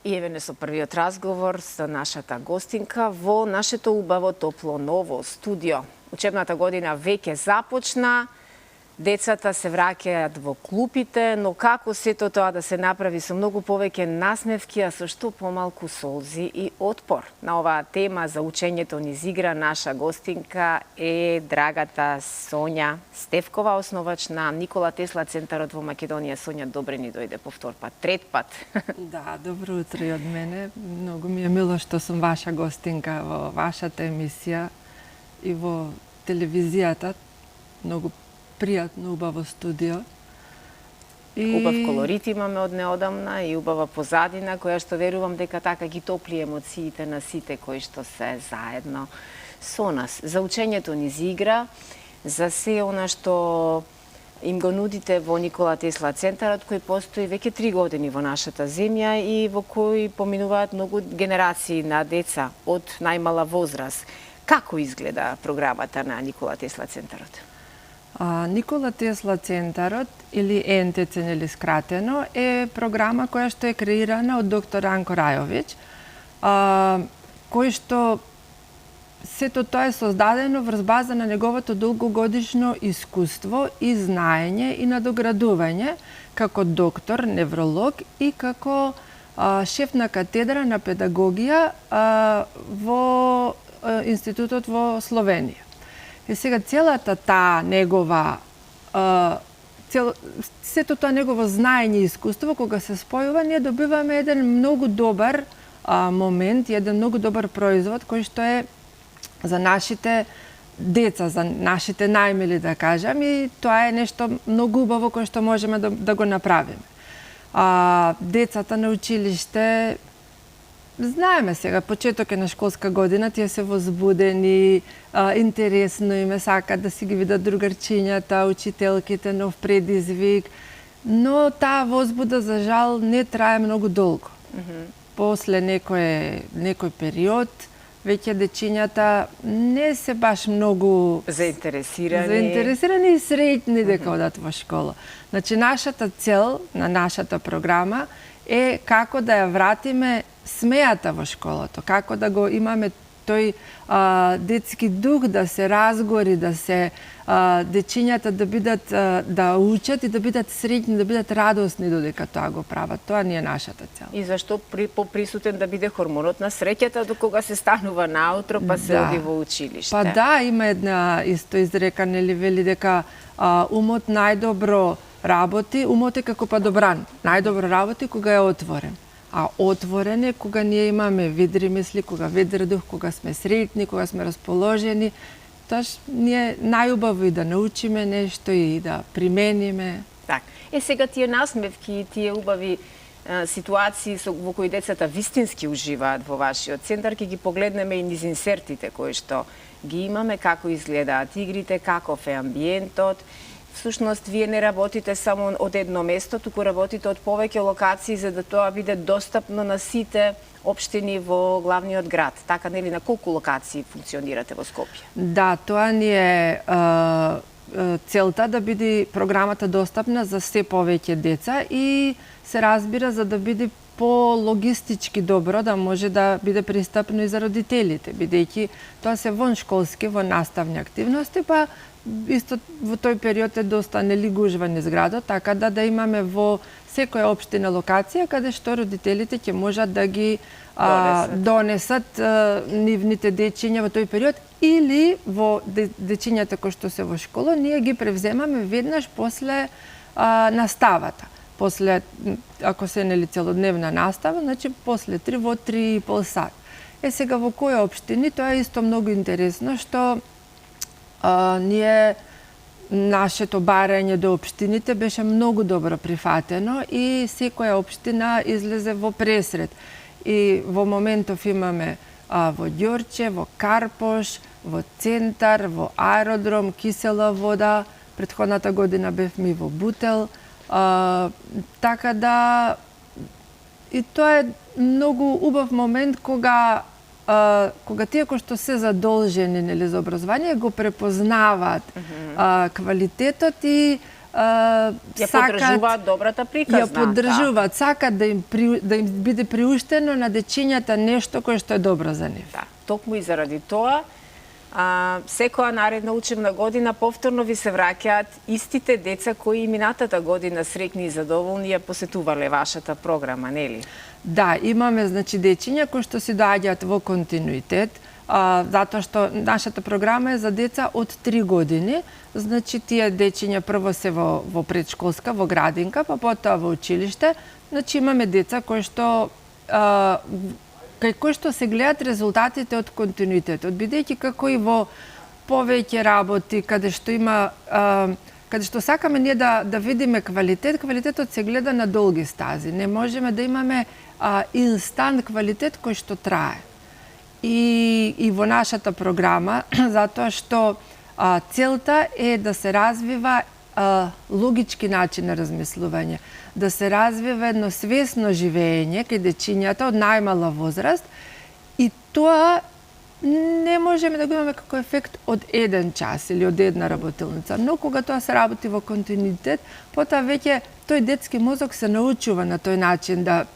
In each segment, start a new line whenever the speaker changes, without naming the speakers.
И еве со првиот разговор со нашата гостинка во нашето убаво топло ново студио. Учебната година веќе започна, децата се враќаат во клупите, но како сето тоа да се направи со многу повеќе насмевки, а со што помалку солзи и отпор? На оваа тема за учењето низ игра наша гостинка е драгата Сонја Стефкова, основач на Никола Тесла центарот во Македонија. Сонја, добре ни дојде по втор пат, трет пат.
Да, добро утро и од мене. Многу ми е мило што сум ваша гостинка во вашата емисија и во телевизијата. Многу пријатно, убаво студио.
Убав колорит имаме од неодамна и убава позадина, која што верувам дека така ги топли емоциите на сите кои што се заедно со нас. За учењето низ игра, за се она што им го нудите во Никола Тесла центарот, кој постои веќе 3 години во нашата земја и во кој поминуваат многу генерации на деца од најмала возраст. Како изгледа програмата на Никола Тесла центарот?
Никола Тесла центарот, или НТЦ или скратено, е програма која што е креирана од доктор Ранко Рајовиќ, кој што сето тоа е создадено врз база на неговото долгогодишно искуство и знаење и надоградување како доктор, невролог и како шеф на катедра на педагогија во Институтот во Словенија. И сега целата таа негова сето тоа негово знаење и искуство кога се спојува, ние добиваме еден многу добар момент, еден многу добар производ кој што е за нашите деца, за нашите најмили, да кажам, и тоа е нешто многу убаво кое што можеме да го направиме. Децата на училиште, знаеме сега, почеток е на школска година, тие се возбудени, интересно им е, сакат да си ги видат другарчињата, учителките, нов предизвик, но таа возбуда, за жал, не трае многу долго. После некој период, веќе дечињата не се баш многу заинтересирани и среќни дека одат во школа. Значи, нашата цел на нашата програма е како да ја вратиме смејата во школото, како да го имаме тој детски дух, да се разгори, да се дечињата да бидат да учат и да бидат среќни, да бидат радосни додека тоа го прават. Тоа не е нашата цел.
И зашто поприсутен да биде хормонот на среќата до кога се станува наутро, па се оди во училиште?
Па да, има една исто изрека, нели, вели дека умот најдобро работи, умот е како падобран. Најдобро работи кога е отворен. А отворен е кога ние имаме ведри мисли, кога ведри дух, кога сме среќни, кога сме расположени. Тоаш ние најубаво и да научиме нешто и да примениме.
Так. Сега тие насмевки и тие убави ситуации во кои децата вистински уживаат во вашиот центар, ќе ги погледнеме и низ инсертите кои што ги имаме, како изгледаат игрите, каков е амбиентот. Всушност, вие не работите само од едно место, туку работите од повеќе локации за да тоа биде достапно на сите општини во главниот град. Така, нели, на колку локации функционирате во Скопје? Да,
тоа ни е целта, да биде програмата достапна за се повеќе деца и се разбира за да биде по-логистички добро, да може да биде пристапно и за родителите, бидејќи тоа се воншколски, во наставни активности, па исто во тој период е доста гужва низ градот, така да имаме во секоја општина локација каде што родителите ќе можат да ги донесат нивните дечиња во тој период, или во дечињата кои што се во школа, ние ги превземаме веднаш после наставата. После, ако се нели целодневна настава, значи после 3 во 3,5 сат. Сега во кои општини, тоа е исто многу интересно, што ние, нашето барање до општините беше многу добро прифатено и секоја општина излезе во пресред. И во моментов имаме во Ѓорче, во Карпош, во Центар, во Аеродром, Кисела вода, претходната година бевме и во Бутел. Така да, и тоа е многу убав момент кога тие кои што се задолжени, нели, за образование го препознаваат квалитетот и
Ја поддржуваат добрата приказна.
Ја поддржуваат, сакат да им биде приуштено на дечињата нешто кое што е добро за нив.
Да, токму и заради тоа, секоја наредна учебна година повторно ви се враќаат истите деца кои и минатата година среќни и задоволни ја посетувале вашата програма, нели?
Да, имаме дечиња кои што си доаѓаат во континуитет, затоа што нашата програма е за деца од 3 години. Значи, тие дечиња прво се во предшколска, во градинка, па потоа во училиште. Значи, имаме деца кои што кај кои што се гледаат резултатите од континуитетот, бидејќи како и во повеќе работи, каде што сакаме ние да видиме квалитет, квалитетот се гледа на долги стази. Не можеме да имаме инстант квалитет кој што трае. И во нашата програма, затоа што целта е да се развива логички начин на размислување, да се развива едно свесно живење кај дечињата од најмала возраст, и тоа не можеме да го имаме како ефект од еден час или од една работилница. Но кога тоа се работи во континуитет, потоа веќе тој детски мозок се научува на тој начин да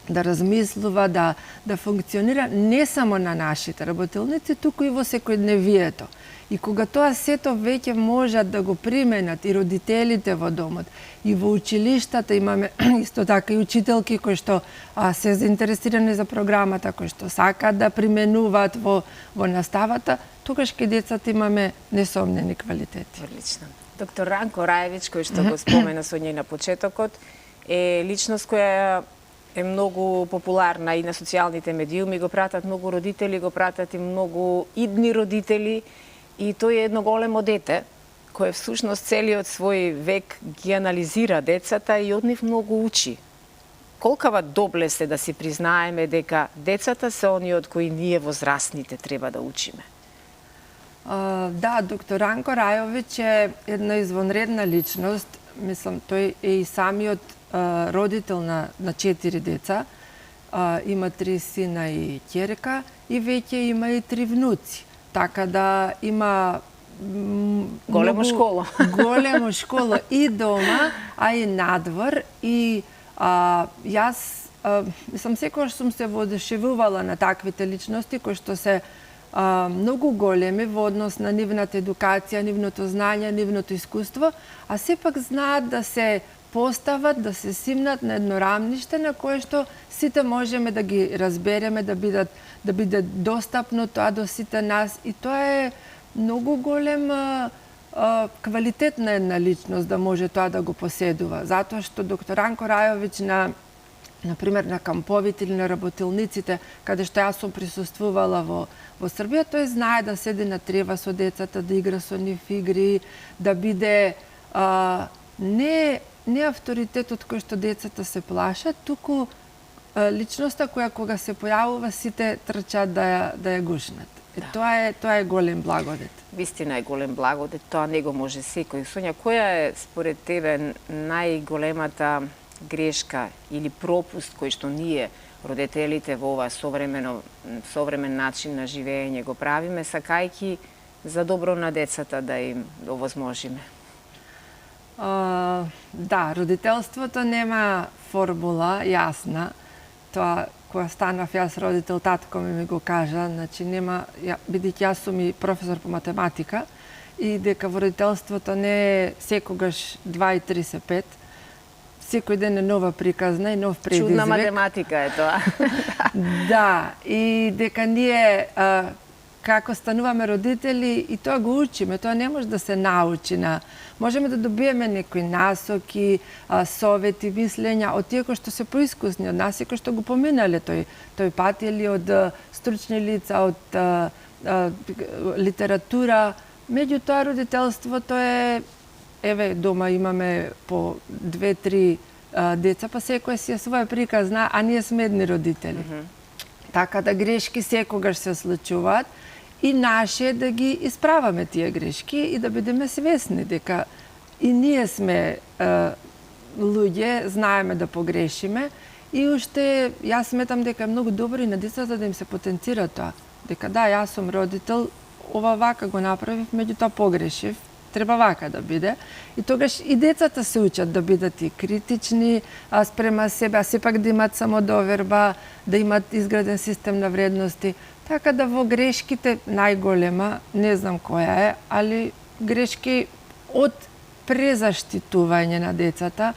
размислува, да функционира не само на нашите работилници, туку и во секојдневието. И кога тоа сето веќе можат да го применат и родителите во домот, и во училиштата имаме исто така и учителки кои што се заинтересирани за програмата, кои што сакаат да применуваат во наставата, тогаш кај децата имаме несомнени квалитети.
Одлично. Доктор Ранко Раевич, кој што го спомена со неј на почетокот, е личност која е многу популарна и на социјалните медиуми, го пратат многу родители, го пратат и многу идни родители, и тој е едно големо дете, кој всушност целиот свој век ги анализира децата и од нив многу учи. Колкава доблест е да си признаеме дека децата се оние од кои ние возрастните треба да учиме?
Да, доктор Ранко Рајовиќ е една извонредна личност. Мислам, тој е и самиот родител на 4 деца. Има 3 сина и ќерка и веќе има и 3 внуци. Така да има
големо школо.
Големо школо и дома, а и надвор. И јас мислам, секогаш сум се воодушевувала на таквите личности кои што се многу големи во однос на нивната едукација, нивното знање, нивното искуство, а сепак знаат да се постават, да се симнат на едно рамниште на кое што сите можеме да ги разбереме, да биде достапно тоа до сите нас. И тоа е многу голем квалитет на една личност да може тоа да го поседува. Затоа што доктор Ранко Рајовиќ например, на камповите или на работилниците, каде што јас сум присуствувала во Србија, тој знае да седи на трева со децата, да игра со нив игри, да биде не авторитетот кој што децата се плашат, туку личноста која кога се појавува сите трчат да ја гушнат. Тоа е голем благодет.
Вистина е голем благодет, тоа не го може секој. Сонја, која е според тебе најголемата грешка или пропуст кој што ние, родителите, во ова современ начин на живење го правиме, сакајки за добро на децата да им овозможиме?
Да, родителството нема формула јасна. Тоа, кога станав јас родител, татко ми го кажа, значи нема, бидејќи јас сум и професор по математика, и дека во родителството не е секогаш 2 и 3 се 5, секој ден е нова приказна и нов предизвик.
Чудна математика е тоа.
Да, и дека ние како стануваме родители и тоа го учиме, тоа не може да се научи. Можеме да добиеме некои насоки, совети, мислења од тие кои што се поискусни од нас и кои што го поминале тој пат, или од стручни лица, од литература. Меѓутоа родителството е, еве, дома имаме по 2-3 деца, па секој си е своја приказна, а ние сме едни родители. Така да грешки секогаш се случуваат и наше е да ги исправаме тие грешки и да бидеме свесни дека и ние сме луѓе, знаеме да погрешиме и уште јас сметам дека е многу добро и на децата да им се потенцира тоа. Дека да, јас сум родител, ова вака го направив, меѓутоа погрешив треба вака да биде. И тогаш и децата се учат да бидат и критични, спрема себе, а сепак да имат самодоверба, да имат изграден систем на вредности. Така да во грешките најголема, не знам која е, али грешки од презаштитување на децата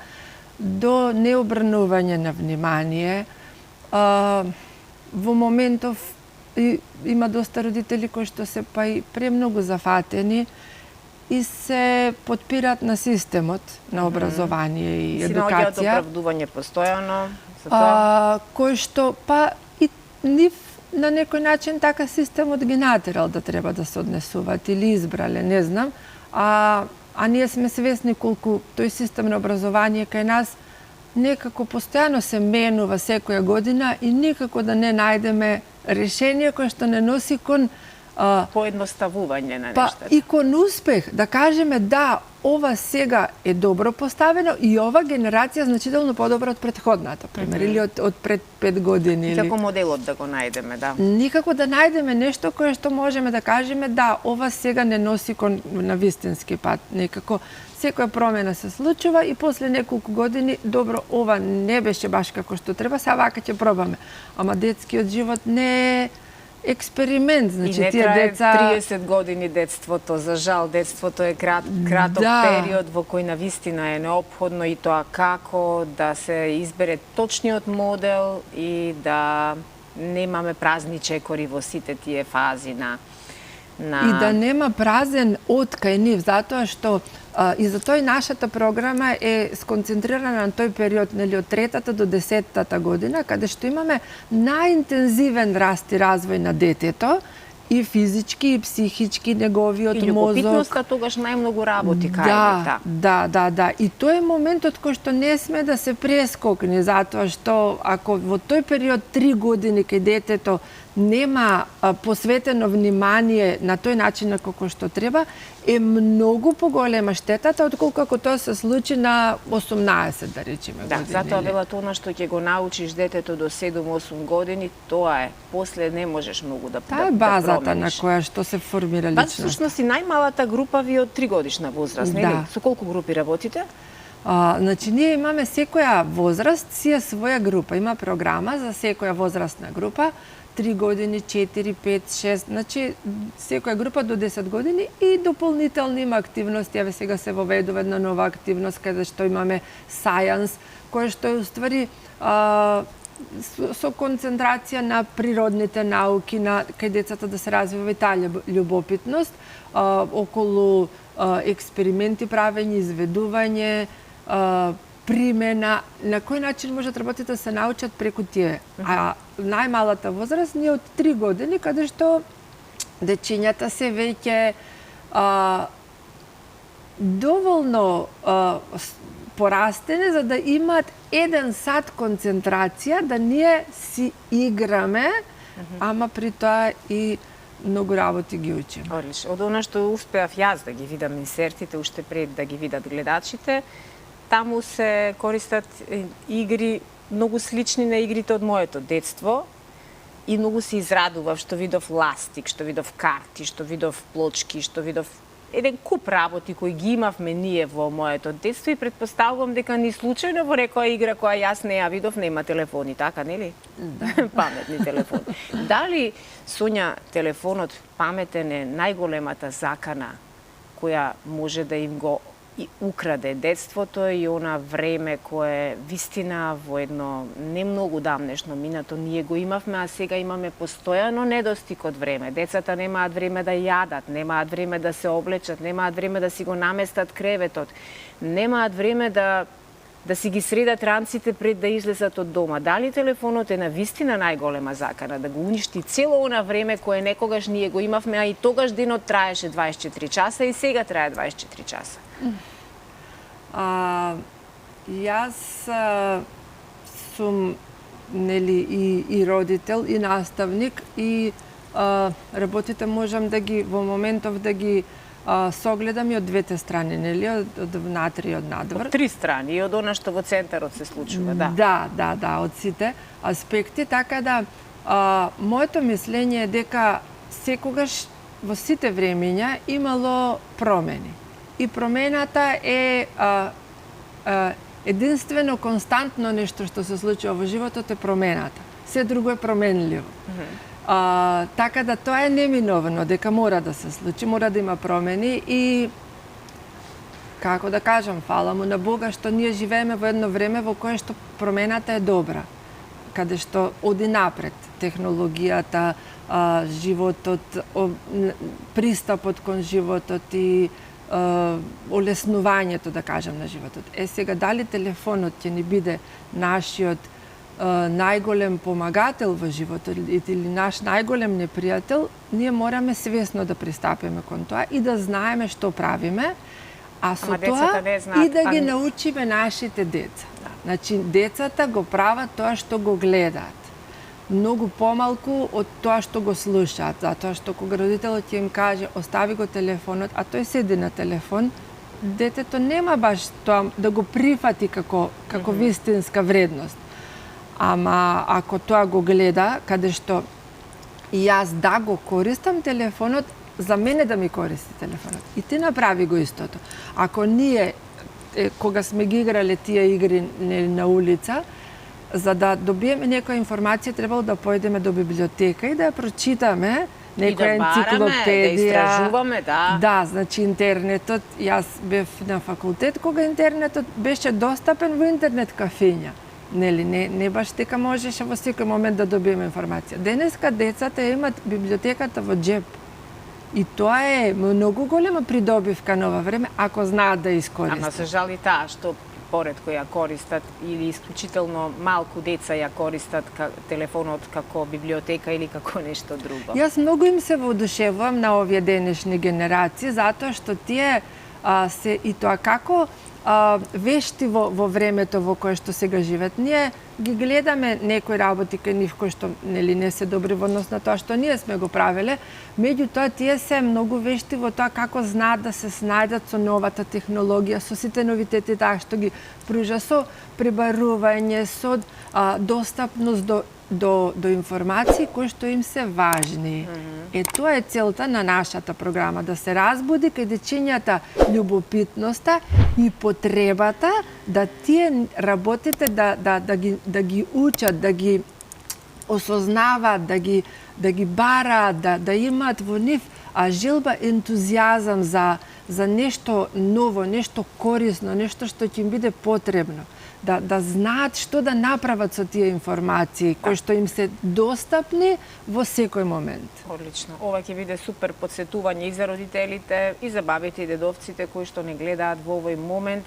до необрнување на внимание. Во моментов има доста родители кои што се па и премногу зафатени и се подпираат на системот на образование и едукација.
Си наоѓаат оправдување постојано за тоа?
Кој што па и нив на некој начин така системот ги натерал да треба да се однесуваат или избрале, не знам. А ние сме свесни колку тој систем на образование кај нас некако постојано се менува секоја година и никако да не најдеме решение кое што не носи кон
поедноставување на
па
нештата.
и кон успех, да кажеме да, ова сега е добро поставено и ова генерација значително подобра од претходната, пример, или од пред 5 години. Или...
Како моделот да го најдеме, да.
Никако да најдеме нешто кое што можеме да кажеме да, ова сега не носи кон на вистински пат. Некако секоја промена се случува и после неколку години, добро, ова не беше баш како што треба, сега вака ќе пробаме. Ама детскиот живот не е експеримент, значи
и не
тие
трае
деца
30 години детството, за жал детството е краток период во кој навистина е неопходно и тоа како да се избере точниот модел и да немаме празни чекори во сите тие фази на
и да нема празен откај нив, затоа што и затоа и нашата програма е сконцентрирана на тој период, нели, од 3-та до 10-та година, каде што имаме најинтензивен раст и развој на детето, и физички, и психички, неговиот мозок.
И љубопитноста тогаш најмногу работи кај дете.
Да. И тој е моментот кој што не сме да се прескокне, затоа што ако во тој период 3 години кај детето нема посветено внимание на тој начин на како што треба, е многу поголема штетата отколку ако тоа се случи на 18, да речеме,
да,
години.
затоа велат она што ќе го научиш детето до 7-8 години, тоа е. После не можеш многу да
Таа е базата на
промениш.
која што се формира
Па
личност.
всушност и најмалата група ви од 3 годишна возраст, нели?
Да.
Со колку групи работите?
Значи, ние имаме секоја возраст, си е своја група. Има програма за секоја возрастна група, 3 години, 4, 5, 6, значи секоја група до 10 години и дополнителни има активности. Еве сега се воведува една нова активност каде што имаме сајанс, кој што е уствари со концентрација на природните науки, на кај децата да се развива и таа љубопитност околу експерименти правење, изведување, примена, на кој начин можат работите да се научат преку тие. А најмалата возраст ни е од 3 години, каде што дечињата се веќе доволно порастени за да имаат 1 сат концентрација, да ние си играме, ама при тоа и многу работи ги учиме.
Одлично. Од она што успеав јас да ги видам инсертите уште пред да ги видат гледачите, таму се користат игри многу слични на игрите од моето детство и многу се израдував што видов ластик, што видов карти, што видов плочки, што видов еден куп работи кои ги имавме ние во моето детство и предпоставувам дека ни случајно во некоја игра која јас не ја видов нема телефони, така нели? Паметни телефони. Дали, Сонја, телефонот паметен е најголемата закана која може да им го и украде детството и она време кое вистина во едно не многу давнешно минато ние го имавме, а сега имаме постојано недостиг од време. Децата немаат време да јадат, немаат време да се облечат, немаат време да си го наместат креветот, немаат време да си ги средат ранците пред да излезат од дома. Дали телефонот е на вистина најголема закана да го уништи цело она време кое некогаш ние го имавме, а и тогаш денот траеше 24 часа и сега трае 24 часа?
Јас сум нели и родител и наставник и работите можам да ги во моментов да ги согледам и од двете страни, нели, од внатре и од надвор.
Од 3 страни, и од она што во центарот се случува, да.
Да, од сите аспекти, така да моето мислење е дека секогаш во сите времења имало промени. и промената е единствено константно нешто што се случува во животот е промената. Се друго е променливо. Така да тоа е неминовно, дека мора да се случи, мора да има промени и како да кажам, фала му на Бога што ние живееме во едно време во кое што промената е добра, каде што оди напред технологијата, животот, пристапот кон животот и олеснувањето, да кажам, на животот. Сега, дали телефонот ќе ни биде нашиот најголем помагател во животот или наш најголем непријател, ние мораме свесно да пристапиме кон тоа и да знаеме што правиме, а со тоа и да ги научиме нашите деца. Значи, децата го прават тоа што го гледаат. Многу помалку од тоа што го слушаат, затоа што кога родителот ќе им каже остави го телефонот, а тој седи на телефон, детето нема баш тоа да го прифати како вистинска вредност. Ама ако тоа го гледа, каде што и јас да го користам телефонот, за мене да ми користи телефонот. И ти направи го истото. Ако ние, кога сме ги играле тие игри на улица, за да добиеме некоја информација, требало да појдеме до библиотека и да ја прочитаме некоја енциклопедија.
Да истражуваме, да.
Да, значи интернетот, јас бев на факултет кога интернетот беше достапен во интернет кафења. Нели, не баш дека можеше во секој момент да добиеме информација. Денеска децата имат библиотеката во џеп. И тоа е многу голема придобивка на ова време, ако знаат да искористат.
Ама се жали таа што поредко ја користат или исклучително малку деца ја користат телефонот како библиотека или како нешто друго.
Јас многу им се воодушевувам на овие денешни генерации, затоа што тие се и тоа како вешти во времето во кое што сега живеат. Ние ги гледаме некои работи кај нив кои што нели не се добри во однос на тоа што ние сме го правеле, меѓутоа тие се многу вешти во тоа како знаат да се снајдат со новата технологија, со сите новитети таа што ги пружа, со прибарување, со достапност до информации кои што им се важни. Тоа е целта на нашата програма, да се разбуди кај дечињата љубопитноста и потребата да тие работите да ги учат, да ги осознаваат, да ги бараат, да имаат во нив желба, ентузијазам за нешто ново, нешто корисно, нешто што ќе им биде потребно. Да знаат што да направат со тие информации кои што им се достапни во секој момент.
Одлично. Ова ќе биде супер подсетување и за родителите, и за бабите и дедовците кои што не гледаат во овој момент.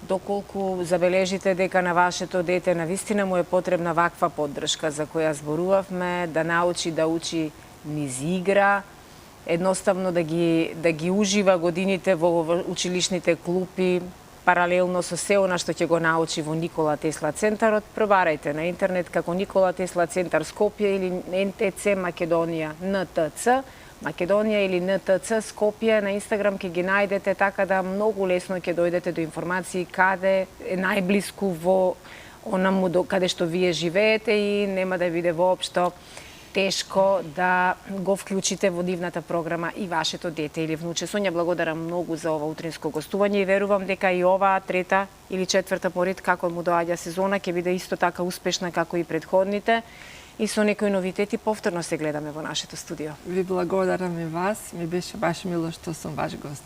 Доколку забележите дека на вашето дете навистина му е потребна ваква поддршка за која зборувавме, да научи да учи низ игра, едноставно да ги ужива годините во училишните клупи, паралелно со се она што ќе го научи во Никола Тесла центарот, пробарајте на интернет како Никола Тесла центар Скопје или НТЦ Македонија НТЦ, Македонија или НТЦ Скопје на Инстаграм ќе ги најдете, така да многу лесно ќе дојдете до информации каде е најблиску во онаму каде што вие живеете и нема да биде воопшто тешко да го вклучите во нивната програма и вашето дете или внуче. Сонја, благодарам многу за ова утринско гостување и верувам дека и оваа трета или четврта поред како му доаѓа сезона ќе биде исто така успешна како и претходните и со некои новитети повторно се гледаме во нашето студио.
Ви благодарам и вас, ми беше баш мило што сум ваш гост.